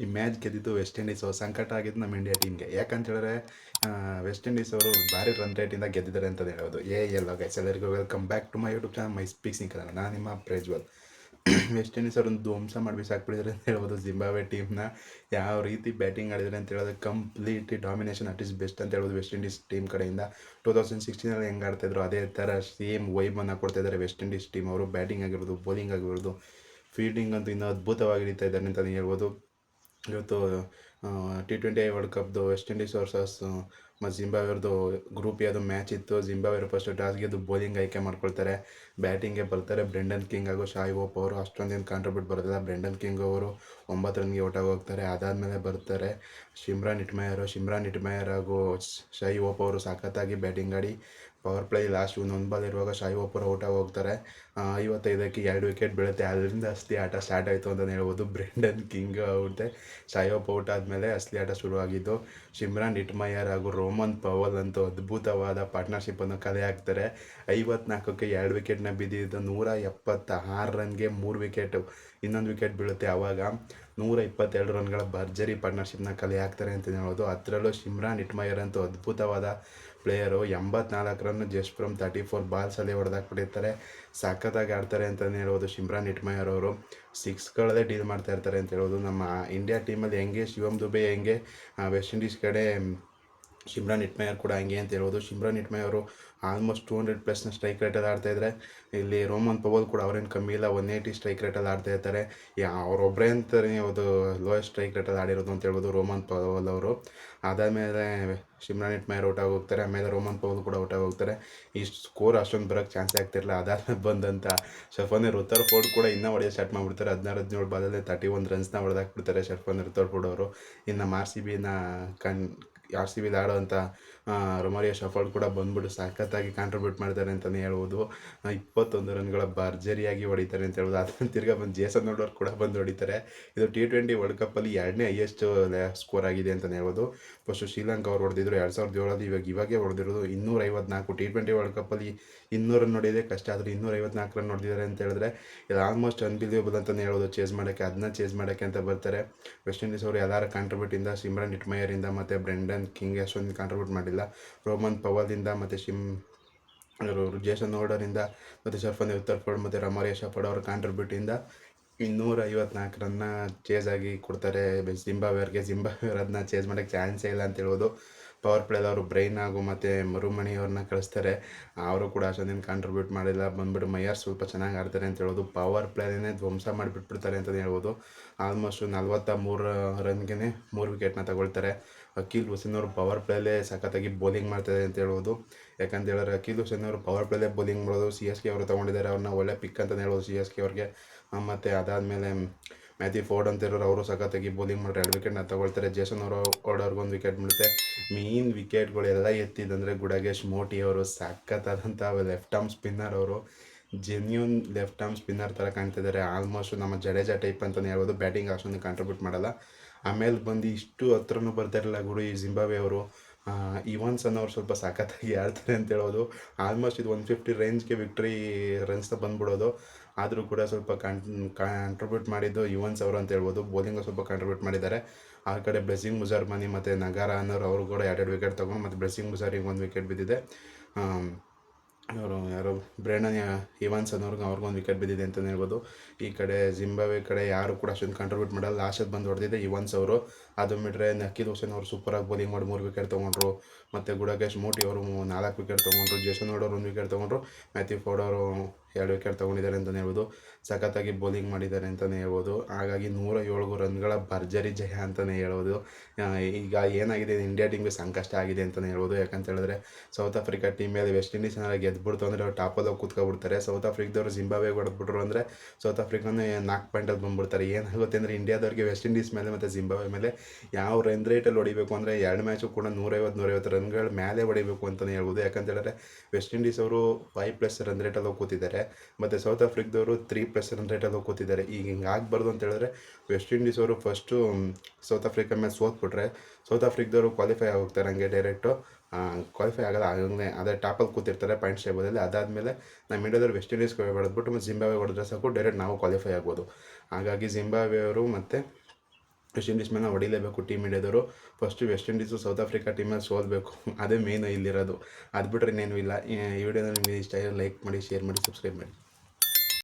ಈ ಮ್ಯಾಚ್ ಗೆದ್ದಿದ್ದು West Indies. ಸಂಕಟ ಆಗಿದ್ದು ನಮ್ಮ ಇಂಡಿಯಾ ಟೀಮ್ಗೆ. ಯಾಕಂತ ಹೇಳಿದ್ರೆ ವೆಸ್ಟ್ ಇಂಡೀಸ್ ಅವರು ಭಾರಿ ರನ್ ರೇಟಿಂದ ಗೆದ್ದಿದ್ದಾರೆ ಅಂತಲೇ ಹೇಳ್ಬೋದು. ಎಲ್ಲ ಗೈಸ್, ಎಲ್ಲರಿಗೂ welcome back to my YouTube channel my ಸ್ಪೀಕ್ಸಿಂಗ್ ಕನ್ನಡ. ನಾನು ನಿಮ್ಮ ಪ್ರಜ್ವಲ್. ವೆಸ್ಟ್ ಇಂಡೀಸ್ ಅವ್ರೊಂದು ಧ್ವಂಸ ಮಾಡಿ ಬಿಸಾಕ್ಬಿಟ್ಟಿದ್ದಾರೆ ಅಂತ ಹೇಳ್ಬೋದು ಜಿಂಬಾಬ್ವೆ ಟೀಮ್ನ. ಯಾವ ರೀತಿ ಬ್ಯಾಟಿಂಗ್ ಆಡಿದ್ದಾರೆ ಅಂತ ಹೇಳೋದು completely domination at is best ಅಂತ ಹೇಳ್ಬೋದು ವೆಸ್ಟ್ ಇಂಡೀಸ್ ಟೀಮ್ ಕಡೆಯಿಂದ. 2016 ಹೆಂಗೆ ಆಡ್ತಾಯಿದ್ರು ಅದೇ ಥರ ಸೇಮ್ ವೈಬನ್ನು ಕೊಡ್ತಾಯಿದ್ದಾರೆ ವೆಸ್ಟ್ ಇಂಡೀಸ್ ಟೀಮ್ ಅವರು. ಬ್ಯಾಟಿಂಗ್ ಆಗಿರ್ಬೋದು, ಬೌಲಿಂಗ್ ಆಗಿರ್ಬೋದು, ಫೀಲ್ಡಿಂಗ್ ಅಂತೂ ಇನ್ನೂ ಅದ್ಭುತವಾಗಿ ಹಿಡಿತಾ ಇದ್ದಾರೆ ಅಂತಲೇ ಹೇಳ್ಬೋದು. ಇವತ್ತು T20 ವರ್ಲ್ಡ್ ಕಪ್ದು ವೆಸ್ಟ್ ಇಂಡೀಸ್ ವರ್ಸಸ್ ಮತ್ತು ಜಿಂಬಾಬ್ವೆದು ಗ್ರೂಪ್ ಯಾವುದು ಮ್ಯಾಚ್ ಇತ್ತು. ಜಿಂಬಾಬ್ವೆ ಫಸ್ಟ್ ಟಾಸ್ ಗೆದ್ದು ಬೌಲಿಂಗ್ ಆಯ್ಕೆ ಮಾಡ್ಕೊಳ್ತಾರೆ. ಬ್ಯಾಟಿಂಗ್ಗೆ ಬರ್ತಾರೆ ಬ್ರೆಂಡನ್ ಕಿಂಗ್ ಹಾಗೂ ಶಾಯ್ ಹೋಪ್ ಅವರು. ಅಷ್ಟೊಂದೇನು ಕಾಂಟ್ರಿಬ್ಯೂಟ್ ಬರೋದಿಲ್ಲ. ಬ್ರೆಂಡನ್ ಕಿಂಗ್ ಅವರು 9 ರನ್ಗೆ ಔಟ್ ಆಗಿ ಹೋಗ್ತಾರೆ. ಅದಾದಮೇಲೆ ಬರ್ತಾರೆ ಶಿಮ್ರಾನ್ ಇಟ್ಮಯರ್ ಹಾಗೂ ಶಾಯ್ ಹೋಪ್ ಅವರು ಸಖತ್ತಾಗಿ ಬ್ಯಾಟಿಂಗ್ ಆಡಿ ಪವರ್ ಪ್ಲೇ ಲಾಸ್ಟ್ ಒಂದು ಬಾಲ್ ಇರುವಾಗ ಶಾಯ್ ಹೋಪ್ ಅವರು ಔಟ್ ಆಗಿ ಹೋಗ್ತಾರೆ. 55ಕ್ಕೆ 2 ವಿಕೆಟ್ ಬೀಳುತ್ತೆ. ಅದರಿಂದ ಅಸಲಿ ಆಟ ಸ್ಟಾರ್ಟ್ ಆಯಿತು ಅಂತಲೇ ಹೇಳ್ಬೋದು. ಬ್ರೆಂಡನ್ ಕಿಂಗ್ ಔಟೆ, ಶಾಯ್ ಹೋಪ್ ಔಟ್ ಆದಮೇಲೆ ಅಸಲಿ ಆಟ ಶುರುವಾಗಿದ್ದು. ಶಿಮ್ರಾನ್ ಇಟ್ಮಯರ್ ಹಾಗೂ ರೋಮನ್ ಪವಲ್ ಅಂತೂ ಅದ್ಭುತವಾದ ಪಾರ್ಟ್ನರ್ಶಿಪ್ಪನ್ನು ಕಲೆ ಹಾಕ್ತಾರೆ. 54ಕ್ಕೆ 2 ವಿಕೆಟ್ನ ಬಿದ್ದಿದ್ದು 176 ರನ್ಗೆ 3 ವಿಕೆಟು, ಇನ್ನೊಂದು ವಿಕೆಟ್ ಬೀಳುತ್ತೆ. ಆವಾಗ 122 ರನ್ಗಳ ಭರ್ಜರಿ ಪಾರ್ಟ್ನರ್ಶಿಪ್ನ ಕಲೆ ಹಾಕ್ತಾರೆ ಅಂತಲೇ ಹೇಳ್ಬೋದು. ಅದರಲ್ಲೂ ಶಿಮ್ರಾನ್ ಇಟ್ಮಯರ್ ಅಂತೂ ಅದ್ಭುತವಾದ ಪ್ಲೇಯರು. 84 run just from 34 ಬಾಲ್ಸಲ್ಲಿ ಹೊಡೆದಾಕ್ಬಿಟ್ಟಿರ್ತಾರೆ. ಸಖತ್ತಾಗಿ ಆಡ್ತಾರೆ ಅಂತಲೇ ಹೇಳ್ಬೋದು ಶಿಮ್ರಾನ್ ಇಟ್ಮಯರ್ ಅವರು. ಸಿಕ್ಸ್ಗಳಲ್ಲೇ ಡೀಲ್ ಮಾಡ್ತಾ ಇರ್ತಾರೆ ಅಂತ ಹೇಳ್ಬೋದು. ನಮ್ಮ ಇಂಡಿಯಾ ಟೀಮಲ್ಲಿ ಹೆಂಗೆ ಶಿವಮ್ ದುಬೆ ಹೆಂಗೆ ವೆಸ್ಟ್ ಇಂಡೀಸ್ ಕಡೆ ಶಿಮ್ರಾನ್ ಇಟ್ಮಯರ್ ಕೂಡ ಹಂಗೆ ಅಂತ ಹೇಳ್ಬೋದು. ಶಿಮ್ರಾನ್ ಇಟ್ಮಯರ್ ಅವರು ಆಲ್ಮೋಸ್ಟ್ 200+ ಸ್ಟ್ರೈಕ್ ರೇಟಲ್ಲಿ ಆಡ್ತಾಯಿದ್ದಾರೆ. ಇಲ್ಲಿ ರೋಮನ್ ಪವಲ್ ಕೂಡ ಅವ್ರೇನು ಕಮ್ಮಿ ಇಲ್ಲ, 180 ಸ್ಟ್ರೈಕ್ ರೇಟಲ್ಲಿ ಆಡ್ತಾ ಇರ್ತಾರೆ. ಅವರೊಬ್ಬರೇ ಅಂತಾನೆ ಅದು ಲೋಯೆಸ್ಟ್ ಸ್ಟ್ರೈಕ್ ರೇಟಲ್ಲಿ ಆಡಿರೋದು ಅಂತ ಹೇಳ್ಬೋದು ರೋಮನ್ ಪವಲ್ ಅವರು. ಅದಾದಮೇಲೆ ಶಿಮ್ರಾನ್ ಇಟ್ಮಯರ್ ಔಟ್ ಆಗಿ ಹೋಗ್ತಾರೆ. ಆಮೇಲೆ ರೋಮನ್ ಪವಲ್ ಕೂಡ ಔಟ್ ಆಗಿ ಹೋಗ್ತಾರೆ. ಇಷ್ಟು ಸ್ಕೋರ್ ಅಷ್ಟೊಂದು ಬರೋಕ್ಕೆ ಚಾನ್ಸೇ ಆಗ್ತಿರಲಿಲ್ಲ. ಅದಾದಮೇಲೆ ಬಂದಂಥ ಶಫಾನೆ ರುತರ್ಫೋರ್ಡ್ ಕೂಡ ಇನ್ನೂ ಹೊಡೆಯೋ ಸ್ಟಾರ್ಟ್ ಮಾಡಿಬಿಡ್ತಾರೆ. 16-17 ಬಾಲಲ್ಲಿ 31 ರನ್ಸ್ನ ಹೊಡೆದಾಕ್ಬಿಡ್ತಾರೆ ಶಫಾನೆ ರುತರ್ಫೋರ್ಡ್ ಅವರು. ಇನ್ನು ಆರ್ ಸಿ ಬಿಲಿ ಆಡೋವಂಥ ರೊಮಾರಿಯೋ ಶಫರ್ಡ್ ಕೂಡ ಬಂದ್ಬಿಟ್ಟು ಸಖತ್ತಾಗಿ ಕಾಂಟ್ರಿಬ್ಯೂಟ್ ಮಾಡ್ತಾರೆ ಅಂತಲೇ ಹೇಳ್ಬೋದು. 21 ರನ್ಗಳ ಭರ್ಜರಿಯಾಗಿ ಹೊಡಿತಾರೆ ಅಂತ ಹೇಳ್ಬೋದು. ಅದನ್ನು ತಿರ್ಗಾ ಬಂದು ಜೇಸನ್ ಹೋಲ್ಡರ್ ಕೂಡ ಬಂದು ಹೊಡಿತಾರೆ. ಇದು T20 ವರ್ಲ್ಡ್ ಕಪ್ಪಲ್ಲಿ 2ನೇ ಹೈಯೆಸ್ಟ್ ಸ್ಕೋರ್ ಆಗಿದೆ ಅಂತಲೇ ಹೇಳ್ಬೋದು. ಫಸ್ಟು ಶ್ರೀಲಂಕಾ ಅವ್ರು ಹೊಡೆದಿದ್ರು 2007, ಇವಾಗೇ ಹೊಡೆದಿರೋದು 254. T20 ವರ್ಲ್ಡ್ ಕಪ್ಪಲ್ಲಿ 200 ರನ್ ಹೊಡೆಯೋದೇ ಕಷ್ಟ, ಆದರೆ 254 ರನ್ ಹೊಡೆದಿದ್ದಾರೆ ಅಂತ ಹೇಳಿದ್ರೆ ಇದು ಆಲ್ಮೋಸ್ಟ್ ಅನ್ಬಿಲಿಯಬಲ್ ಅಂತಲೇ ಹೇಳ್ಬೋದು. ಚೇಸ್ ಮಾಡೋಕ್ಕೆ ಅಂತ ಬರ್ತಾರೆ ವೆಸ್ಟ್ ಇಂಡೀಸ್ ಅವರು. ಎಲ್ಲರ ಕಾಂಟ್ರಿಬ್ಯೂಟಿಂದ ಶಿಮ್ರಾನ್ ಇಟ್ಮಯರಿಂದ ಮತ್ತು ಬ್ರೆಂಡನ್ ಕಿಂಗ್ ಅಷ್ಟೊಂದು ಕಾಂಟ್ರಿಬ್ಯೂಟ್ ಮಾಡಿಲ್ಲ. ರೋಮನ್ ಪವಲಿಂದ ಮತ್ತು ಜೇಸನ್ ಹೋಲ್ಡರಿಂದ ಮತ್ತು ಶಫಾನೆ ರುತರ್ಫೋರ್ಡ್ ಮತ್ತು ರೊಮಾರಿಯೋ ಶಫರ್ಡ್ ಅವರ ಕಾಂಟ್ರಿಬ್ಯೂಟಿಂದ 254 ರನ್ನ ಚೇಸ್ ಆಗಿ ಕೊಡ್ತಾರೆ ಜಿಂಬಾಬ್ವೆಯವ್ರಿಗೆ. ಅದನ್ನ ಚೇಸ್ ಮಾಡೋಕ್ಕೆ ಚಾನ್ಸೇ ಇಲ್ಲ ಅಂತ ಹೇಳ್ಬೋದು. ಪವರ್ ಪ್ಲೇಲಿ ಅವರು ಬ್ರೈನ್ ಹಾಗೂ ಮತ್ತು ಮರುಮಣಿ ಅವ್ರನ್ನ ಕಳಿಸ್ತಾರೆ. ಅವರು ಕೂಡ ಅಷ್ಟೊಂದೇನು ಕಾಂಟ್ರಿಬ್ಯೂಟ್ ಮಾಡಿಲ್ಲ. ಬಂದ್ಬಿಟ್ಟು ಮೈಯರ್ ಸ್ವಲ್ಪ ಚೆನ್ನಾಗಿ ಆಡ್ತಾರೆ ಅಂತ ಹೇಳ್ಬೋದು. ಪವರ್ ಪ್ಲೇನೇ ಧ್ವಂಸ ಮಾಡಿಬಿಟ್ಬಿಡ್ತಾರೆ ಅಂತಲೇ ಹೇಳ್ಬೋದು. ಆಲ್ಮೋಸ್ಟ್ 43 ರನ್ಗೆ 3 ವಿಕೆಟ್ನ ತಗೊಳ್ತಾರೆ. ಅಕೀಲ್ ಹುಸೇನ್ ಅವರು ಪವರ್ ಪ್ಲೇಲೇ ಸಖತ್ತಾಗಿ ಬೌಲಿಂಗ್ ಮಾಡ್ತಾರೆ ಅಂತ ಹೇಳ್ಬೋದು. ಯಾಕಂತ ಹೇಳಿದ್ರೆ ಅಕೀಲ್ ಹುಸೇನ್ ಅವರು ಪವರ್ ಪ್ಲೇಲೇ ಬೌಲಿಂಗ್ ಮಾಡೋದು. CSK ಅವರು ತೊಗೊಂಡಿದ್ದಾರೆ, ಅವ್ರನ್ನ ಒಳ್ಳೆ ಪಿಕ್ ಅಂತಲೇ ಹೇಳ್ಬೋದು CSK ಅವ್ರಿಗೆ. ಮತ್ತು ಅದಾದಮೇಲೆ ಮ್ಯಾಥ್ಯೂ ಫೋರ್ಡ್ ಅಂತ ಇರೋರು, ಅವರು ಸಖತ್ತಾಗಿ ಬೌಲಿಂಗ್ ಮಾಡಿ 2 ವಿಕೆಟ್ನ ತಗೊಳ್ತಾರೆ. ಜೇಸನ್ ಅವ್ರಿಗೆ 1 ವಿಕೆಟ್ ಬೀಳುತ್ತೆ. ಮೇನ್ ವಿಕೆಟ್ಗಳೆಲ್ಲ ಎತ್ತಿದಂದರೆ ಗುಡಗೇಶ್ ಮೋಟಿ ಅವರು. ಸಖತ್ತಾದಂಥ ಲೆಫ್ಟ್ ಆರ್ಮ್ ಸ್ಪಿನ್ನರ್ ಅವರು. ಜೆನ್ಯೂನ್ ಲೆಫ್ಟ್ ಆರ್ಮ್ ಸ್ಪಿನ್ನರ್ ಥರ ಕಾಣ್ತಿದ್ದಾರೆ. ಆಲ್ಮೋಸ್ಟ್ ನಮ್ಮ ಜಡೇಜಾ ಟೈಪ್ ಅಂತಲೇ ಹೇಳ್ಬೋದು. ಬ್ಯಾಟಿಂಗ್ ಅಷ್ಟೊಂದು ಕಾಂಟ್ರಿಬ್ಯೂಟ್ ಮಾಡಲ್ಲ. ಆಮೇಲೆ ಬಂದು ಇಷ್ಟು ಹತ್ರನೂ ಬರ್ತಾಯಿರಲಿಲ್ಲ ಗುರು ಈ ಜಿಂಬಾಬ್ವೆ ಅವರು. ಇವನ್ಸ್ ಅನ್ನೋರು ಸ್ವಲ್ಪ ಸಖತ್ತಾಗಿ ಆಡ್ತಾರೆ ಅಂತ ಹೇಳ್ಬೋದು. ಆಲ್ಮೋಸ್ಟ್ ಇದು 150 ರೇಂಜ್ಗೆ ವಿಕ್ಟ್ರಿ ರನ್ಸ್ನ ಬಂದ್ಬಿಡೋದು. ಆದರೂ ಕೂಡ ಸ್ವಲ್ಪ ಕಾಂಟ್ರಿಬ್ಯೂಟ್ ಮಾಡಿದ್ದು ಇವನ್ಸ್ ಅವರು ಅಂತ ಹೇಳ್ಬೋದು. ಬೌಲಿಂಗು ಸ್ವಲ್ಪ ಕಾಂಟ್ರಿಬ್ಯೂಟ್ ಮಾಡಿದ್ದಾರೆ. ಆ ಕಡೆ ಬ್ಲೆಸ್ಸಿಂಗ್ ಮುಜಾರ್ಮನಿ ಮತ್ತು ನಗಾರ ಅನ್ನೋರು ಅವರು ಕೂಡ 2 ವಿಕೆಟ್ ತೊಗೊಂಡು, ಮತ್ತು ಬ್ಲೆಸ್ಸಿಂಗ್ ಮುಜಾರಿಗೆ 1 ವಿಕೆಟ್ ಬಿದ್ದಿದೆ. ಯಾರೋ ಬ್ರೆಂಡನ್ ಇವಾನ್ಸ್ ಅನ್ನೋರ್ಗೆ ಅವ್ರಿಗೊಂದು ವಿಕೆಟ್ ಬಿದ್ದಿದೆ ಅಂತಲೇ ಹೇಳ್ಬೋದು. ಈ ಕಡೆ ಜಿಂಬಾಬ್ವೆ ಕಡೆ ಯಾರು ಕೂಡ ಅಷ್ಟೊಂದು ಕಾಂಟ್ರಿಬ್ಯೂಟ್ ಮಾಡಲ್ಲ. ಲಾಸ್ಟಲ್ಲಿ ಬಂದು ಹೊಡೆದಿದ್ದೆ ಇವಾನ್ಸ್ ಅವರು. ಅದು ಬಿಟ್ಟರೆ ಅಕೀಲ್ ಹುಸೇನ್ ಅವರು ಸೂಪರಾಗಿ ಬೌಲಿಂಗ್ ಮಾಡಿ 3 ವಿಕೆಟ್ ತೊಗೊಂಡ್ರು. ಮತ್ತು ಗುಡಗೇಶ್ ಮೋಟಿ ಅವರು 4 ವಿಕೆಟ್ ತೊಗೊಂಡ್ರು. ಜೇಸನ್ ಹೋಲ್ಡರ್ 1 ವಿಕೆಟ್ ತೊಗೊಂಡ್ರು. ಮ್ಯಾಥ್ಯೂ ಫೋರ್ಡ್ ಅವರು 2 ವಿಕೆಟ್ ತೊಗೊಂಡಿದ್ದಾರೆ ಅಂತಲೇ ಹೇಳ್ಬೋದು. ಸಖತ್ತಾಗಿ ಬೌಲಿಂಗ್ ಮಾಡಿದ್ದಾರೆ ಅಂತಲೇ ಹೇಳ್ಬೋದು. ಹಾಗಾಗಿ 107 ರನ್ಗಳ ಭರ್ಜರಿ ಜಯ ಅಂತಲೇ ಹೇಳ್ಬೋದು. ಈಗ ಏನಾಗಿದೆ, ಇಂಡಿಯಾ ಟೀಮ್ಗೆ ಸಂಕಷ್ಟ ಆಗಿದೆ ಅಂತಲೇ ಹೇಳ್ಬೋದು. ಯಾಕಂತ ಹೇಳಿದ್ರೆ ಸೌತ್ ಆಫ್ರಿಕಾ ಟೀಮ್ ಮೇಲೆ ವೆಸ್ಟ್ ಇಂಡೀಸ್ ಏನಾದ್ರು ಗೆದ್ಬಿಡ್ತು ಅಂದರೆ ಅವ್ರು ಟಾಪಲ್ಲಿ ಹೋಗಿ ಕೂತ್ಕೊಬಿಡ್ತಾರೆ. ಸೌತ್ ಆಫ್ರಿಕಾದವ್ರು ಜಿಂಬಾಬ್ವೆಗೆ ಹೊಡೆದ್ಬಿಟ್ರು ಅಂದರೆ ಸೌತ್ ಆಫ್ರಿಕಾನೇ 4 ಪಾಯಿಂಟಲ್ಲಿ ಬಂದ್ಬಿಡ್ತಾರೆ. ಏನಾಗುತ್ತೆ ಅಂದರೆ ಇಂಡಿಯಾದವ್ರಿಗೆ ವೆಸ್ಟ್ ಇಂಡೀಸ್ ಮೇಲೆ ಮತ್ತು ಜಿಂಬಾಬ್ವೆ ಮೇಲೆ ಯಾವ ರನ್ ರೇಟಲ್ಲಿ ಹೊಡಿಬೇಕು ಅಂದರೆ 2 ಮ್ಯಾಚು ಕೂಡ 150 ರನ್ಗಳ ಮೇಲೆ ಹೊಡಿಬೇಕು ಅಂತಲೇ ಹೇಳ್ಬೋದು. ಯಾಕಂತ ಹೇಳಿದ್ರೆ ವೆಸ್ಟ್ ಇಂಡೀಸ್ ಅವರು 5+ ರನ್ ರೇಟಲ್ಲಿ ಹೋಗಿ ಕೂತಿದ್ದಾರೆ, ಮತ್ತು ಸೌತ್ ಆಫ್ರಿಕಾದವರು 3+ ರನ್ ರೇಟಲ್ಲಿ ಹೋಗಿ ಕೂತಿದ್ದಾರೆ. ಈಗ ಹಿಂಗೆ ಆಗಬಾರ್ದು ಅಂತ ಹೇಳಿದ್ರೆ ವೆಸ್ಟ್ ಇಂಡೀಸ್ ಅವರು ಫಸ್ಟು ಸೌತ್ ಆಫ್ರಿಕಾ ಮೇಲೆ ಸೋತ್ಬಿಟ್ರೆ ಸೌತ್ ಆಫ್ರಿಕಾದವರು ಕ್ವಾಲಿಫೈ ಆಗೋಗ್ತಾರೆ. ಹಂಗೆ ಡೈರೆಕ್ಟು ಕ್ವಾಲಿಫೈ ಆಗಲ್ಲ, ಆಗಲೇ ಅದೇ ಟಾಪಲ್ಲಿ ಕೂತಿರ್ತಾರೆ ಪಾಯಿಂಟ್ಸ್ ಟೇಬಲಲ್ಲಿ. ಅದಾದಮೇಲೆ ನಮ್ಮ ಇಂಡಿಯಾದವ್ರು ವೆಸ್ಟ್ ಇಂಡೀಸ್ಗೆ ಹೊಡೆದ್ಬಿಟ್ಟು ಮತ್ತು ಜಿಂಬಾಬ್ವೆ ಹೊಡೆದ್ರೆ ಸಾಕು, ಡೈರೆಕ್ಟ್ ನಾವು ಕ್ವಾಲಿಫೈ ಆಗ್ಬೋದು. ಹಾಗಾಗಿ ಜಿಂಬಾಬ್ವೆ ಅವರು ಮತ್ತು ವೆಸ್ಟ್ ಇಂಡೀಸ್ ಮೇಲೆ ಹೊಡಿಲೇಬೇಕು ಟೀಮ್ ಇಂಡಿಯಾದವರು. First West Indies South Africa ಟೀಮಲ್ಲಿ ಸೋಲ್ಬೇಕು, ಅದೇ ಮೇಯ್ನು ಇಲ್ಲಿರೋದು. ಅದು ಬಿಟ್ಟರೆ ಇನ್ನೇನು ಇಲ್ಲ. ಈ ವಿಡಿಯೋನ ನಿಮಗೆ ಇಷ್ಟ ಲೈಕ್ ಮಾಡಿ, ಶೇರ್ ಮಾಡಿ, ಸಬ್ಸ್ಕ್ರೈಬ್ ಮಾಡಿ.